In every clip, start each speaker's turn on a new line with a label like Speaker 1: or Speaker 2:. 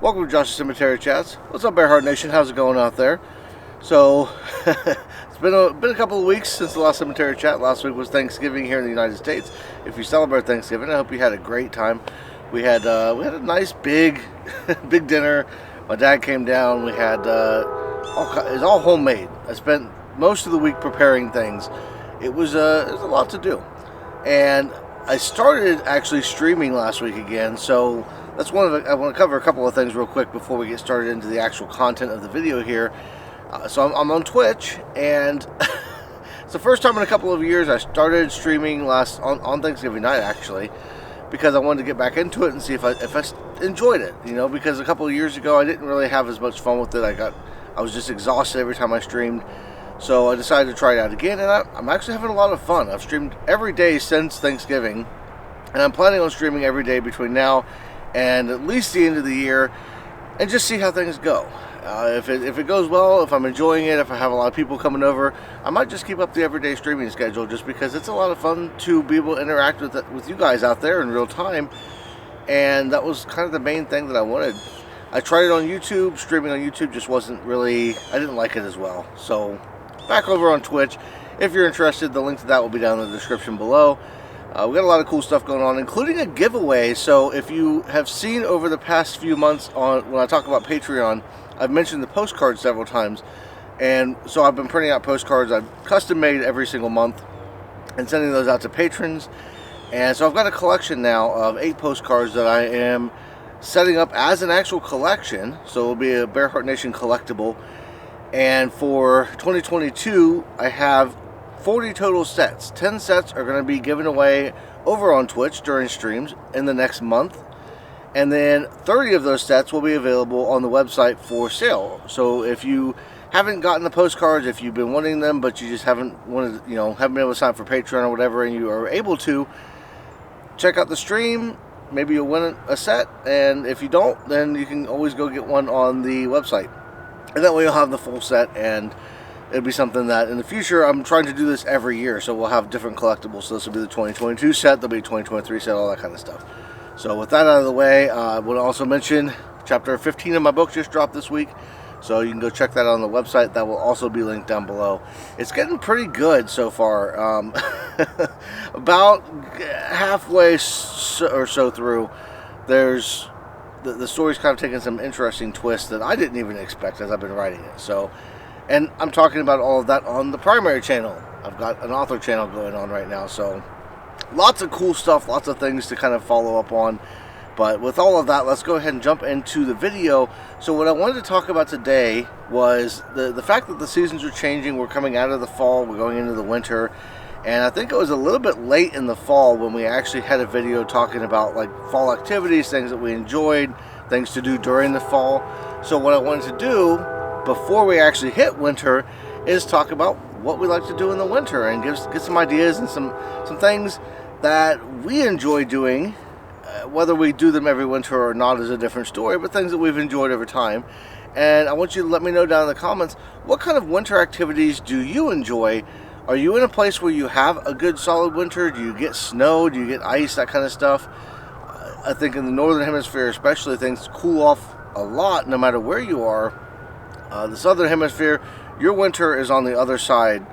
Speaker 1: Welcome to Josh's Cemetery Chats. What's up, Bearheart Nation? How's it going out there? So, it's been a couple of weeks since the last Cemetery Chat. Last week was Thanksgiving here in the United States. If you celebrate Thanksgiving, I hope you had a great time. We had a nice big big dinner. My dad came down. We had it was all homemade. I spent most of the week preparing things. It was a lot to do, and I started actually streaming last week again. So that's I want to cover a couple of things real quick before we get started into the actual content of the video here. So I'm on Twitch, and it's the first time in a couple of years I started streaming on Thanksgiving night, actually, because I wanted to get back into it and see if I enjoyed it. Because a couple of years ago I didn't really have as much fun with it. I was just exhausted every time I streamed. So I decided to try it out again, and I'm actually having a lot of fun. I've streamed every day since Thanksgiving, and I'm planning on streaming every day between now and at least the end of the year, and just see how things go. If it goes well, if I'm enjoying it, if I have a lot of people coming over, I might just keep up the everyday streaming schedule, just because it's a lot of fun to be able to interact with you guys out there in real time. And that was kind of the main thing that I wanted. I tried it on YouTube. Streaming on YouTube just wasn't really, I didn't like it as well. So back over on Twitch, if you're interested, the link to that will be down in the description below. We got a lot of cool stuff going on, including a giveaway. So if you have seen over the past few months when I talk about Patreon, I've mentioned the postcards several times. And so I've been printing out postcards I've custom made every single month and sending those out to patrons. And so I've got a collection now of 8 postcards that I am setting up as an actual collection. So it'll be a Bearheart Nation collectible. And for 2022, I have 40 total sets. 10 sets are going to be given away over on Twitch during streams in the next month. And then 30 of those sets will be available on the website for sale. So if you haven't gotten the postcards, if you've been wanting them, but you just haven't been able to sign up for Patreon or whatever, and you are able to, check out the stream. Maybe you'll win a set. And if you don't, then you can always go get one on the website. And that way you'll have the full set, and it'll be something that in the future, I'm trying to do this every year, so we'll have different collectibles. So this will be the 2022 set, there'll be a 2023 set, all that kind of stuff. So with that out of the way, I would also mention chapter 15 of my book just dropped this week, so you can go check that out on the website. That will also be linked down below. It's getting pretty good so far. About halfway or so through, there's the story's kind of taking some interesting twists that I didn't even expect as I've been writing it. So, and I'm talking about all of that on the primary channel. I've got an author channel going on right now, so lots of cool stuff, lots of things to kind of follow up on. But with all of that, let's go ahead and jump into the video. So what I wanted to talk about today was the fact that the seasons are changing. We're coming out of the fall, we're going into the winter. And I think it was a little bit late in the fall when we actually had a video talking about like fall activities, things that we enjoyed, things to do during the fall. So what I wanted to do before we actually hit winter is talk about what we like to do in the winter and get some ideas and some things that we enjoy doing. Whether we do them every winter or not is a different story, but things that we've enjoyed over time. And I want you to let me know down in the comments, what kind of winter activities do you enjoy? Are you in a place where you have a good solid winter? Do you get snow? Do you get ice? That kind of stuff. I think in the northern hemisphere especially, things cool off a lot no matter where you are. The southern hemisphere, your winter is on the other side.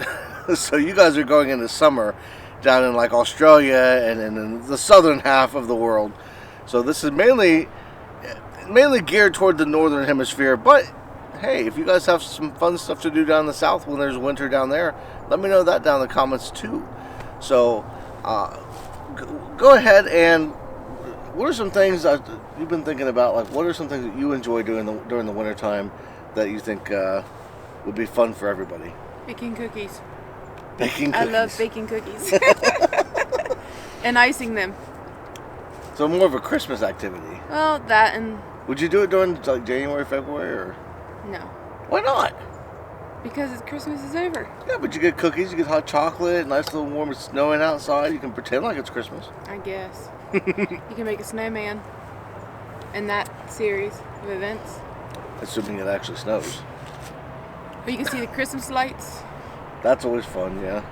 Speaker 1: So you guys are going into summer down in like Australia and in the southern half of the world. So this is mainly geared toward the northern hemisphere, but hey, if you guys have some fun stuff to do down in the south when there's winter down there, let me know that down in the comments too. So go ahead, and what are some things that you've been thinking about? Like, what are some things that you enjoy doing during the winter time that you think would be fun for everybody?
Speaker 2: Baking cookies.
Speaker 1: Baking cookies.
Speaker 2: I love baking cookies. And icing them.
Speaker 1: So more of a Christmas activity.
Speaker 2: Well, that and...
Speaker 1: Would you do it during like January, February, or?
Speaker 2: No.
Speaker 1: Why not?
Speaker 2: Because Christmas is over.
Speaker 1: Yeah, but you get cookies, you get hot chocolate, nice little warm, it's snowing outside. You can pretend like it's Christmas.
Speaker 2: I guess. You can make a snowman in that series of events.
Speaker 1: Assuming it actually snows.
Speaker 2: Or you can see the Christmas lights.
Speaker 1: That's always fun, yeah.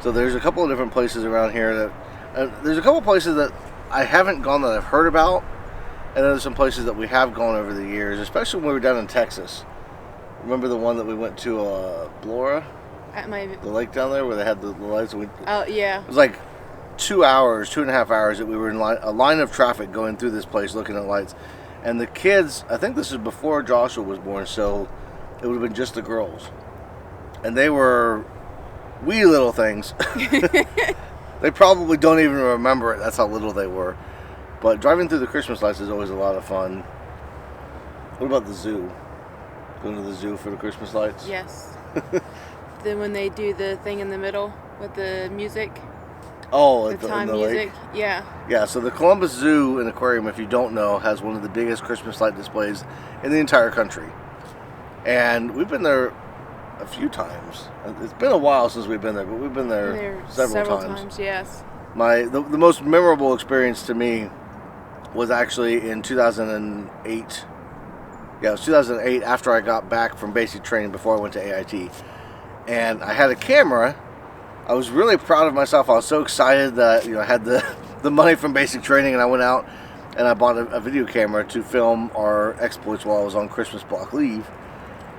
Speaker 1: So there's a couple of different places around here that... there's a couple of places that I haven't gone that I've heard about. And there's some places that we have gone over the years, especially when we were down in Texas. Remember the one that we went to, Blora? The lake down there where they had the lights?
Speaker 2: Oh, yeah.
Speaker 1: It was like 2 hours, 2.5 hours that we were in a line of traffic going through this place looking at lights. And the kids, I think this was before Joshua was born, so it would have been just the girls. And they were wee little things. They probably don't even remember it. That's how little they were. But driving through the Christmas lights is always a lot of fun. What about the zoo? Going to the zoo for the Christmas lights?
Speaker 2: Yes. Then when they do the thing in the middle with the music.
Speaker 1: Oh,
Speaker 2: the time
Speaker 1: in the
Speaker 2: music.
Speaker 1: lake?
Speaker 2: Yeah.
Speaker 1: Yeah, so the Columbus Zoo and Aquarium, if you don't know, has one of the biggest Christmas light displays in the entire country. And we've been there a few times. It's been a while since we've been there, but we've been there several times.
Speaker 2: Yes.
Speaker 1: The most memorable experience to me was actually in 2008. Yeah, it was 2008 after I got back from basic training before I went to AIT. And I had a camera. I was really proud of myself. I was so excited that I had the money from basic training, and I went out and I bought a video camera to film our exploits while I was on Christmas block leave.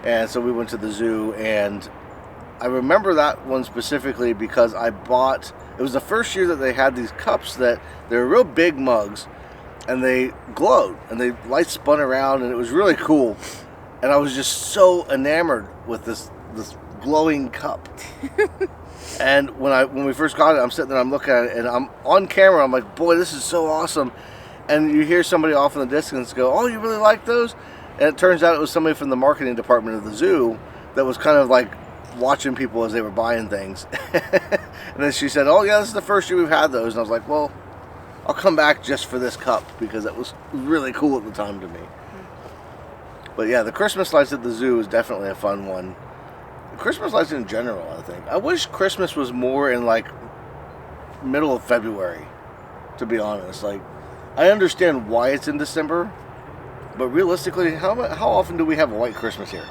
Speaker 1: And so we went to the zoo, and I remember that one specifically because it was the first year that they had these cups that they were real big mugs, and they glowed, and the lights spun around, and it was really cool. And I was just so enamored with this glowing cup. And when we first got it, I'm sitting there, I'm looking at it, and I'm on camera, I'm like, boy, this is so awesome. And you hear somebody off in the distance go, oh, you really like those? And it turns out it was somebody from the marketing department of the zoo that was kind of like watching people as they were buying things. And then she said, oh yeah, this is the first year we've had those. And I was like, well, I'll come back just for this cup because that was really cool at the time to me. But yeah, the Christmas lights at the zoo is definitely a fun one. The Christmas lights in general, I think. I wish Christmas was more in like middle of February, to be honest. Like, I understand why it's in December, but realistically, how often do we have a white Christmas here?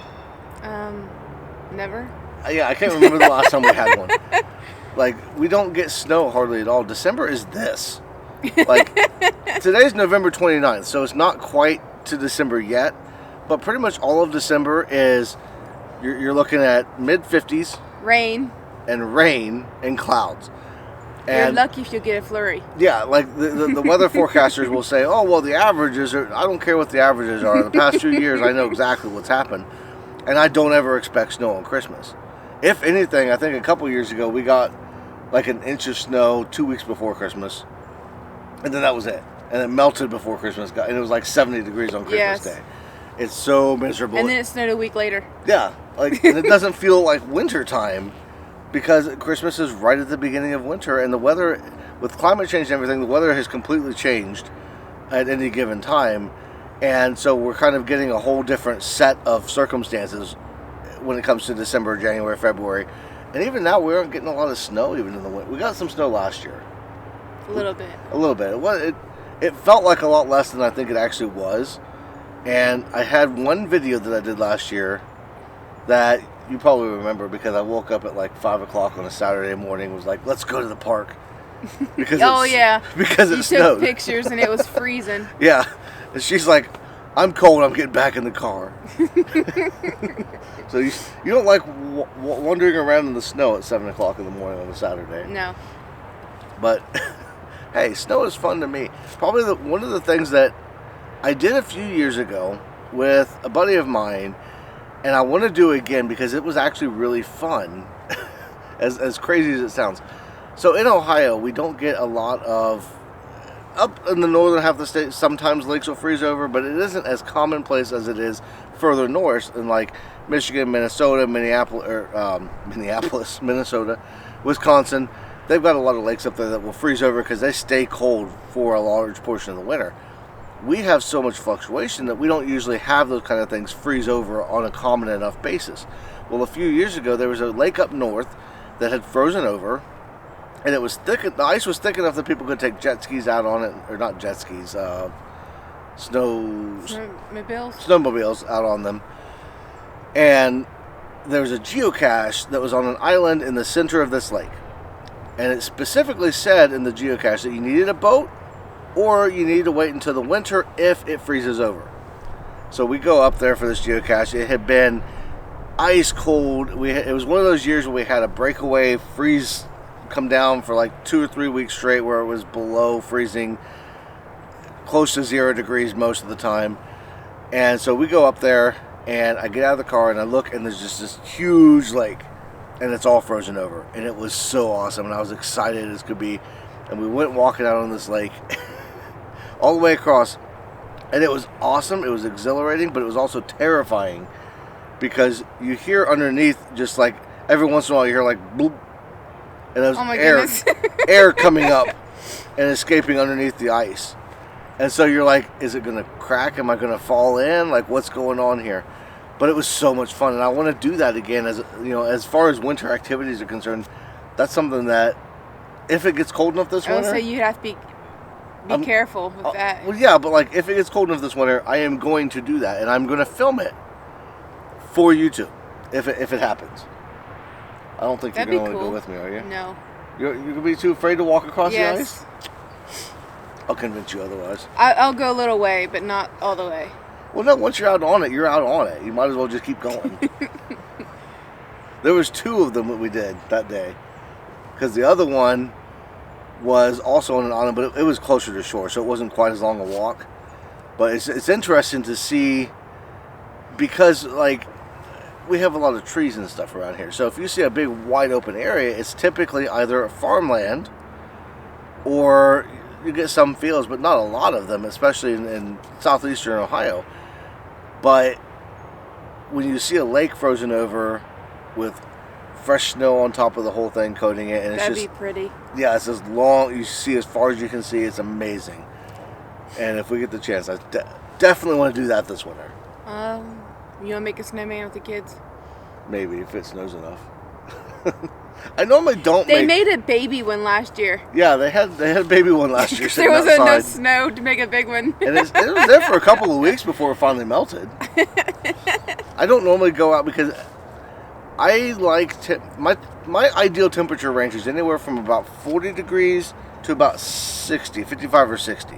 Speaker 2: Never.
Speaker 1: Yeah, I can't remember the last time we had one. Like, we don't get snow hardly at all. December is this. Like, today's November 29th, so it's not quite to December yet, but pretty much all of December is, you're looking at mid-50s.
Speaker 2: Rain.
Speaker 1: And clouds. And
Speaker 2: you're lucky if you get a flurry.
Speaker 1: Yeah, like the weather forecasters will say, oh, well, the averages are, I don't care what the averages are. The past 2 years, I know exactly what's happened. And I don't ever expect snow on Christmas. If anything, I think a couple years ago, we got like an inch of snow 2 weeks before Christmas. And then that was it. And it melted before Christmas. And it was like 70 degrees on Christmas Day. It's so miserable.
Speaker 2: And then it snowed a week later.
Speaker 1: Yeah. Like, and it doesn't feel like winter time because Christmas is right at the beginning of winter. And the weather, with climate change and everything, the weather has completely changed at any given time. And so we're kind of getting a whole different set of circumstances when it comes to December, January, February. And even now, we aren't getting a lot of snow even in the winter. We got some snow last year.
Speaker 2: A little bit.
Speaker 1: A little bit. It felt like a lot less than I think it actually was. And I had one video that I did last year that you probably remember because I woke up at like 5 o'clock on a Saturday morning and was like, let's go to the park. Because because it snowed.
Speaker 2: You took pictures and it was freezing.
Speaker 1: Yeah. And she's like, I'm cold, I'm getting back in the car. So you don't like wandering around in the snow at 7 o'clock in the morning on a Saturday.
Speaker 2: No.
Speaker 1: But, hey, snow is fun to me. Probably one of the things that I did a few years ago with a buddy of mine, and I want to do it again because it was actually really fun, as crazy as it sounds. So in Ohio, we don't get a lot of, up in the northern half of the state, sometimes lakes will freeze over, but it isn't as commonplace as it is further north in like Michigan, Minnesota, Minneapolis, Minnesota, Wisconsin. They've got a lot of lakes up there that will freeze over because they stay cold for a large portion of the winter. We have so much fluctuation that we don't usually have those kind of things freeze over on a common enough basis. Well, a few years ago, there was a lake up north that had frozen over, and it was thick. The ice was thick enough that people could take jet skis out on it, or not jet skis, snowmobiles out on them. And there was a geocache that was on an island in the center of this lake. And it specifically said in the geocache that you needed a boat or you need to wait until the winter if it freezes over. So we go up there for this geocache. It had been ice cold. It was one of those years where we had a breakaway freeze come down for like 2 or 3 weeks straight, where it was below freezing, close to 0 degrees most of the time. And so we go up there, and I get out of the car and I look, and there's just this huge lake, and it's all frozen over, and it was so awesome, and I was excited as could be. And we went walking out on this lake all the way across, and it was awesome. It was exhilarating, but it was also terrifying, because you hear underneath, just like every once in a while, you hear like bloop, and there's air coming up and escaping underneath the ice. And so you're like, is it going to crack? Am I going to fall in? Like, what's going on here? But it was so much fun, and I want to do that again. As you know, as far as winter activities are concerned, that's something that, if it gets cold enough this winter,
Speaker 2: so you have to be careful with that.
Speaker 1: Well, yeah, but like if it gets cold enough this winter, I am going to do that, and I'm going to film it for YouTube if it happens. I don't think
Speaker 2: That'd
Speaker 1: you're going to
Speaker 2: be cool.
Speaker 1: go with me, are you?
Speaker 2: No.
Speaker 1: You're going to be too afraid to walk across the
Speaker 2: Yes.
Speaker 1: ice? I'll convince you otherwise.
Speaker 2: I'll go a little way, but not all the way.
Speaker 1: Well, no, once you're out on it, you're out on it. You might as well just keep going. There was 2 of them that we did that day, because the other one was also on an island, but it was closer to shore, so it wasn't quite as long a walk. But it's interesting to see, because like we have a lot of trees and stuff around here. So if you see a big wide open area, it's typically either farmland or you get some fields, but not a lot of them, especially in southeastern Ohio. But when you see a lake frozen over with fresh snow on top of the whole thing, coating it, and it's
Speaker 2: That'd
Speaker 1: just
Speaker 2: be pretty.
Speaker 1: Yeah, it's as long, you see as far as you can see. It's amazing. And if we get the chance, I definitely want to do that this winter.
Speaker 2: You want to make a snowman with the kids?
Speaker 1: Maybe, if it snows enough. I normally don't
Speaker 2: They made a baby one last year.
Speaker 1: Yeah, they had a baby one last year.
Speaker 2: There was
Speaker 1: outside.
Speaker 2: enough snow to make a big one.
Speaker 1: And it was there for a couple of weeks before it finally melted. I don't normally go out because I like my ideal temperature range is anywhere from about 40 degrees to about 60, 55 or 60.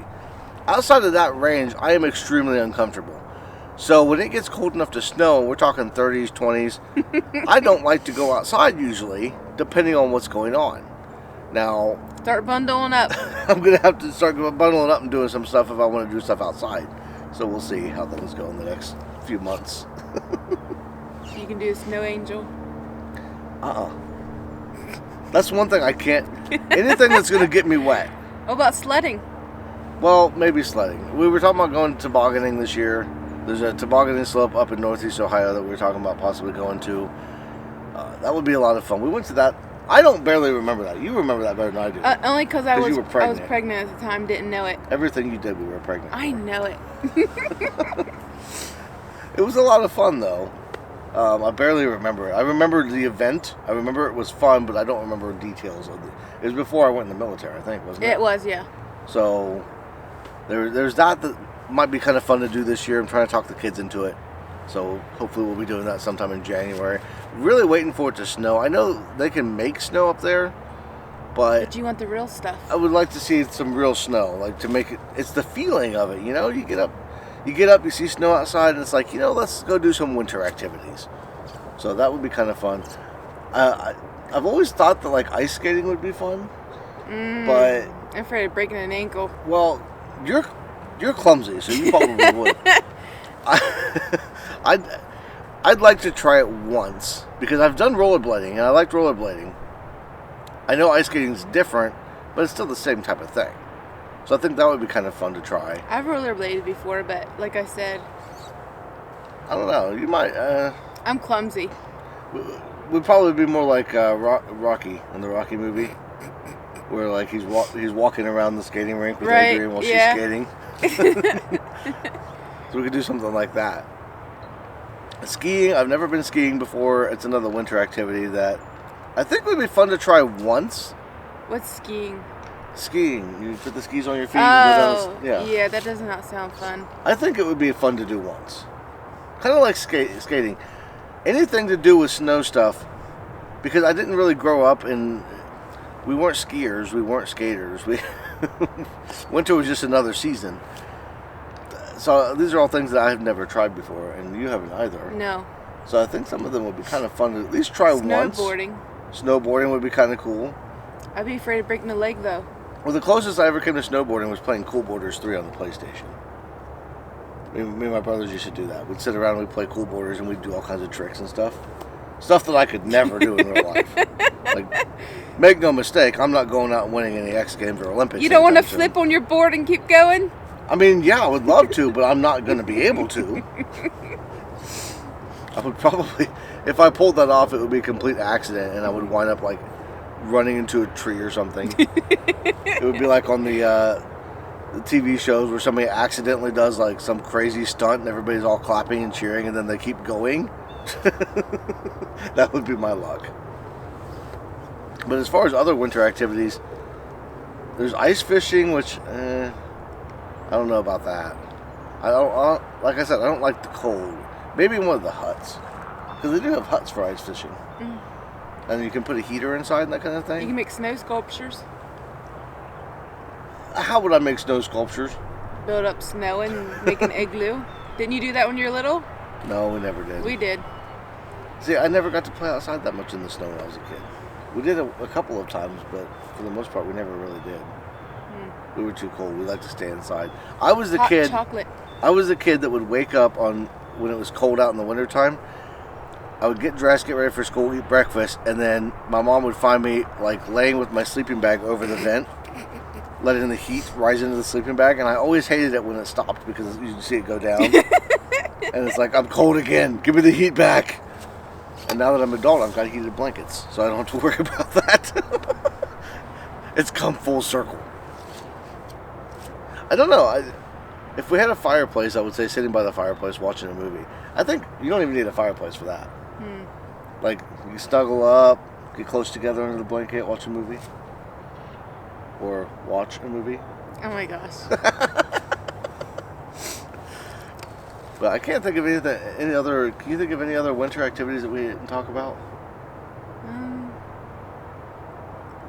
Speaker 1: Outside of that range, I am extremely uncomfortable. So when it gets cold enough to snow, we're talking 30s, 20s, I don't like to go outside usually, depending on what's going on. Now,
Speaker 2: Start bundling up.
Speaker 1: I'm going to have to start bundling up and doing some stuff if I want to do stuff outside. So we'll see how things go in the next few months.
Speaker 2: You can do a snow angel.
Speaker 1: That's one thing I can't. Anything that's going to get me wet.
Speaker 2: What about sledding?
Speaker 1: Well, maybe sledding. We were talking about going tobogganing this year. There's a tobogganing slope up in Northeast Ohio that we were talking about possibly going to. That would be a lot of fun. We went to that. I don't barely remember that. You remember that better than I do.
Speaker 2: Only because I was
Speaker 1: pregnant.
Speaker 2: pregnant at the time, didn't know it.
Speaker 1: Everything you did, we were pregnant.
Speaker 2: I know it.
Speaker 1: It was a lot of fun, though. I barely remember it. I remember the event. I remember it was fun, but I don't remember details of it. It was before I went in the military, I think, wasn't it?
Speaker 2: It was, yeah.
Speaker 1: So there's that might be kind of fun to do this year. I'm trying to talk the kids into it. So hopefully we'll be doing that sometime in January. Really waiting for it to snow. I know they can make snow up there, but
Speaker 2: you want the real stuff.
Speaker 1: I would like to see some real snow, like to make it. It's the feeling of it, you know. You get up, you see snow outside, and it's like, you know, let's go do some winter activities. So that would be kind of fun. I've always thought that like ice skating would be fun, but
Speaker 2: I'm afraid of breaking an ankle.
Speaker 1: Well, you're clumsy, so you probably would. I'd like to try it once because I've done rollerblading and I like rollerblading. I know ice skating is different, but it's still the same type of thing. So I think that would be kind of fun to try.
Speaker 2: I've rollerbladed before, but like I said,
Speaker 1: I don't know. You might.
Speaker 2: I'm clumsy.
Speaker 1: Would probably be more like Rocky in the Rocky movie, where like he's walking around the skating rink with Adrian while she's skating. So we could do something like that. Skiing, I've never been skiing before. It's another winter activity that I think would be fun to try once.
Speaker 2: What's skiing?
Speaker 1: Skiing. You put the skis on your feet.
Speaker 2: Oh, yeah, that does not sound fun.
Speaker 1: I think it would be fun to do once. Kind of like skating. Anything to do with snow stuff, because I didn't really grow up in. We weren't skiers. We weren't skaters. Winter was just another season. So these are all things that I have never tried before, and you haven't either.
Speaker 2: No.
Speaker 1: So I think some of them would be kind of fun to at least try once. Snowboarding would be kind of cool.
Speaker 2: I'd be afraid of breaking my leg, though.
Speaker 1: Well, the closest I ever came to snowboarding was playing Cool Boarders 3 on the PlayStation. Me and my brothers used to do that. We'd sit around and we'd play Cool Boarders, and we'd do all kinds of tricks and stuff. Stuff that I could never do in real life. Like, make no mistake, I'm not going out and winning any X Games or Olympics.
Speaker 2: You don't want to flip on your board and keep going?
Speaker 1: I mean, yeah, I would love to, but I'm not going to be able to. I would probably, if I pulled that off, it would be a complete accident, and I would wind up, like, running into a tree or something. It would be like on the TV shows where somebody accidentally does, like, some crazy stunt, and everybody's all clapping and cheering, and then they keep going. That would be my luck. But as far as other winter activities, there's ice fishing, which, I don't know about that. Like I said, I don't like the cold. Maybe in one of the huts. Because they do have huts for ice fishing. Mm. And you can put a heater inside and that kind of thing.
Speaker 2: You can make snow sculptures.
Speaker 1: How would I make snow sculptures?
Speaker 2: Build up snow and make an igloo. Didn't you do that when you were little?
Speaker 1: No, we never did.
Speaker 2: We did.
Speaker 1: See, I never got to play outside that much in the snow when I was a kid. We did a couple of times, but for the most part, we never really did. Mm. We were too cold. We liked to stay inside. I was the kid.
Speaker 2: Chocolate.
Speaker 1: I was the kid that would wake up on when it was cold out in the wintertime. I would get dressed, get ready for school, eat breakfast, and then my mom would find me like laying with my sleeping bag over the vent, letting the heat rise into the sleeping bag, and I always hated it when it stopped because you could see it go down. And it's like, I'm cold again. Give me the heat back. And now that I'm an adult, I've got heated blankets, so I don't have to worry about that. It's come full circle. I don't know. If we had a fireplace, I would say sitting by the fireplace watching a movie. I think you don't even need a fireplace for that. Like, you snuggle up, get close together under the blanket, watch a movie. Or watch a movie.
Speaker 2: Oh my gosh.
Speaker 1: But I can't think of any other. Can you think of any other winter activities that we didn't talk about?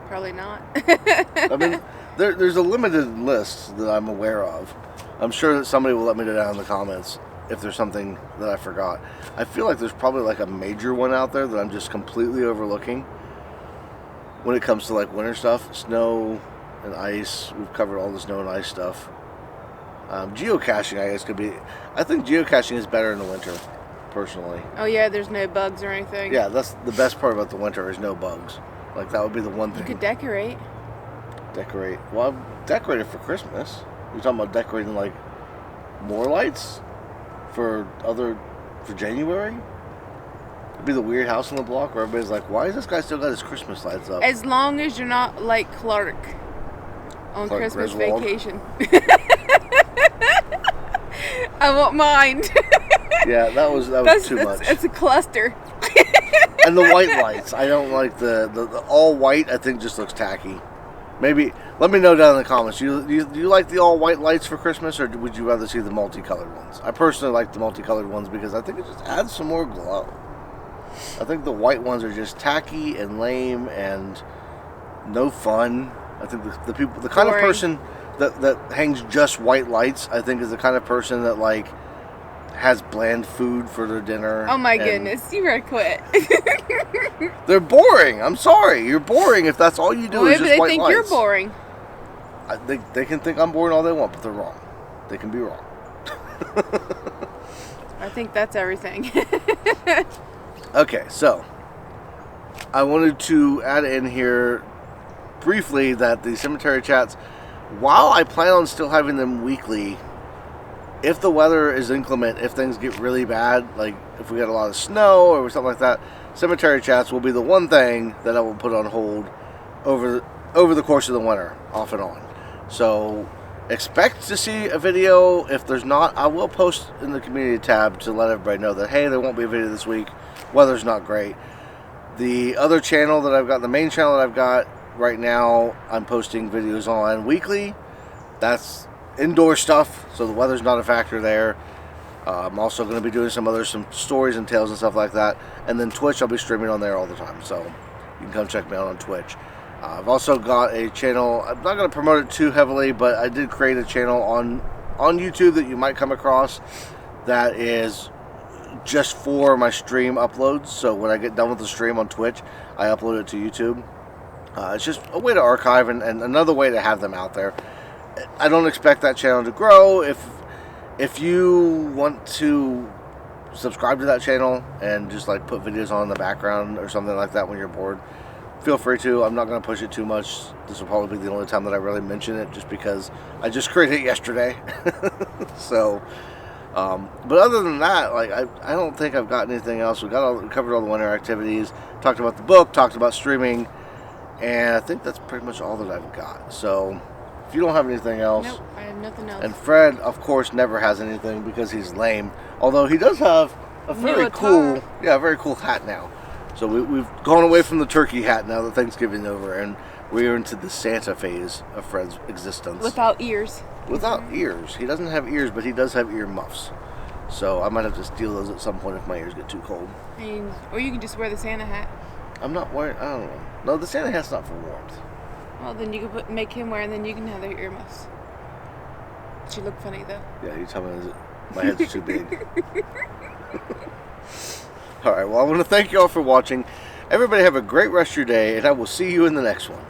Speaker 2: Probably not.
Speaker 1: I mean, there's a limited list that I'm aware of. I'm sure that somebody will let me know down in the comments if there's something that I forgot. I feel like there's probably like a major one out there that I'm just completely overlooking when it comes to like winter stuff. Snow and ice. We've covered all the snow and ice stuff. Geocaching, I guess, could be. I think geocaching is better in the winter, personally.
Speaker 2: Oh yeah, there's no bugs or anything.
Speaker 1: Yeah, that's the best part about the winter is no bugs. Like, that would be the one thing.
Speaker 2: You could decorate.
Speaker 1: Decorate. Well, I've decorated for Christmas. You're talking about decorating, like, more lights for January? It'd be the weird house on the block where everybody's like, why is this guy still got his Christmas lights up?
Speaker 2: As long as you're not like Clark on
Speaker 1: Clark
Speaker 2: Christmas
Speaker 1: Griswold.
Speaker 2: vacation. I won't mind.
Speaker 1: Yeah, that was too much.
Speaker 2: It's a cluster.
Speaker 1: And the white lights. I don't like the all white. I think just looks tacky. Maybe let me know down in the comments. Do you like the all white lights for Christmas, or would you rather see the multicolored ones? I personally like the multicolored ones because I think it just adds some more glow. I think the white ones are just tacky and lame and no fun. I think the kind of person that hangs just white lights, I think, is the kind of person that like has bland food for their dinner.
Speaker 2: Oh my goodness, you better quit.
Speaker 1: They're boring. I'm sorry, you're boring if that's all you do is just white lights.
Speaker 2: They think you're boring.
Speaker 1: They can think I'm boring all they want, but they're wrong. They can be wrong.
Speaker 2: I think that's everything.
Speaker 1: Okay, so I wanted to add in here briefly that the cemetery chats, while I plan on still having them weekly, if the weather is inclement, if things get really bad, like if we get a lot of snow or something like that, cemetery chats will be the one thing that I will put on hold over the course of the winter, off and on. So expect to see a video. If there's not, I will post in the community tab to let everybody know that, hey, there won't be a video this week. Weather's not great. The other channel that I've got, the main channel that I've got right now, I'm posting videos on weekly. That's indoor stuff, so the weather's not a factor there. I'm also going to be doing some stories and tales and stuff like that. And then Twitch, I'll be streaming on there all the time, so you can come check me out on Twitch. I've also got a channel. I'm not going to promote it too heavily, but I did create a channel on YouTube that you might come across that is just for my stream uploads. So when I get done with the stream on Twitch, I upload it to YouTube. It's just a way to archive and another way to have them out there. I don't expect that channel to grow. If you want to subscribe to that channel and just like put videos on in the background or something like that when you're bored, feel free to. I'm not going to push it too much. This will probably be the only time that I really mention it, just because I just created it yesterday. So, but other than that, like I don't think I've got anything else. We covered all the winter activities, talked about the book, talked about streaming, and I think that's pretty much all that I've got. So, if you don't have anything else,
Speaker 2: nope, I have nothing else.
Speaker 1: And Fred, of course, never has anything because he's lame. Although he does have a very cool hat now. So we've gone away from the turkey hat now that Thanksgiving's over, and we're into the Santa phase of Fred's existence.
Speaker 2: Without ears.
Speaker 1: Without ears. He doesn't have ears, but he does have ear muffs. So I might have to steal those at some point if my ears get too cold.
Speaker 2: Or you can just wear the Santa hat.
Speaker 1: I'm not wearing, I don't know. No, the Santa hat's not for warmth.
Speaker 2: Well, then you can make him wear, and then you can have their earmuffs. But you look funny, though.
Speaker 1: Yeah, you tell me my head's too big. Alright, well, I want to thank you all for watching. Everybody have a great rest of your day, and I will see you in the next one.